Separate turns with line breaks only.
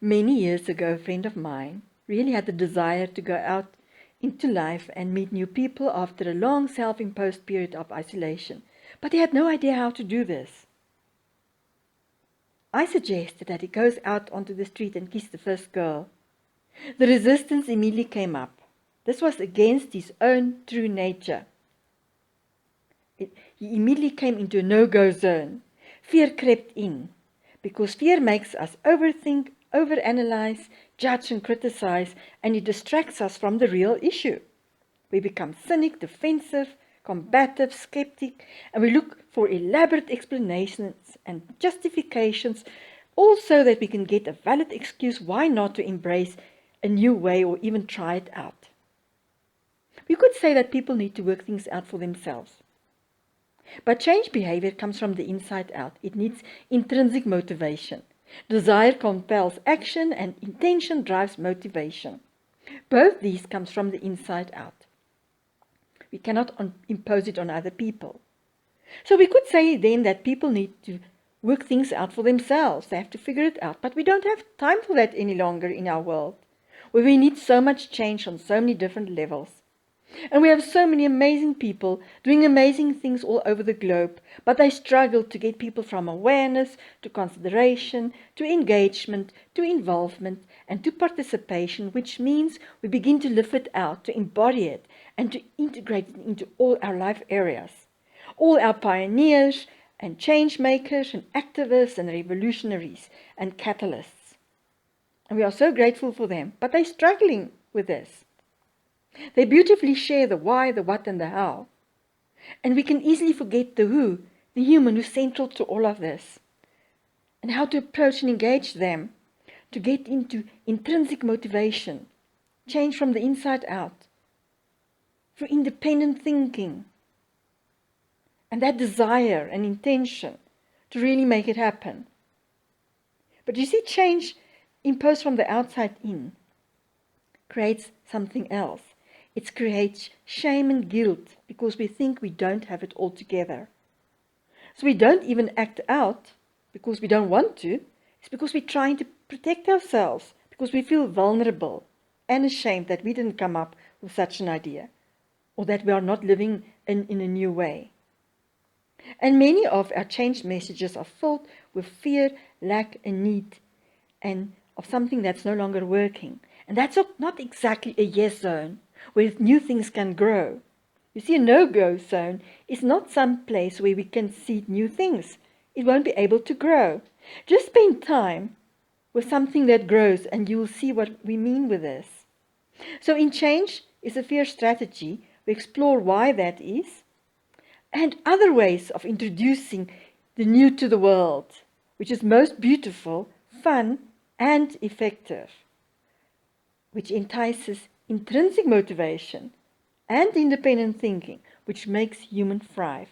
Many years ago, a friend of mine really had the desire to go out into life and meet new people after a long self-imposed period of isolation, but he had no idea how to do this. I suggested that he goes out onto the street and kiss the first girl. The resistance immediately came up. This was against his own true nature. He immediately came into a no-go zone. Fear crept in, because fear makes us overthink, overanalyze, judge and criticize, and it distracts us from the real issue. We become cynic, defensive, combative, skeptic, and we look for elaborate explanations and justifications, all so that we can get a valid excuse why not to embrace a new way or even try it out. We could say that people need to work things out for themselves. But change behavior comes from the inside out. It needs intrinsic motivation. Desire compels action and intention drives motivation. Both these comes from the inside out. We cannot impose it on other people. So we could say then that people need to work things out for themselves. They have to figure it out. But we don't have time for that any longer in our world, where we need so much change on so many different levels. And we have so many amazing people doing amazing things all over the globe, but they struggle to get people from awareness to consideration, to engagement, to involvement, and to participation, which means we begin to live it out, to embody it, and to integrate it into all our life areas. All our pioneers and change makers and activists and revolutionaries and catalysts. And we are so grateful for them, but they're struggling with this. They beautifully share the why, the what, and the how. And we can easily forget the who, the human who's central to all of this. And how to approach and engage them to get into intrinsic motivation, change from the inside out, for independent thinking, and that desire and intention to really make it happen. But you see, change imposed from the outside in creates something else. It creates shame and guilt because we think we don't have it all together. So we don't even act out because we don't want to. It's because we're trying to protect ourselves, because we feel vulnerable and ashamed that we didn't come up with such an idea, or that we are not living in a new way. And many of our change messages are filled with fear, lack, and need, and of something that's no longer working. And that's not exactly a yes zone, where new things can grow. You see, a no-go zone is not some place where we can seed new things. It won't be able to grow. Just spend time with something that grows and you will see what we mean with this. So in Change is a fear strategy. We explore why that is and other ways of introducing the new to the world, which is most beautiful, fun, and effective, which entices intrinsic motivation and independent thinking, which makes humans thrive.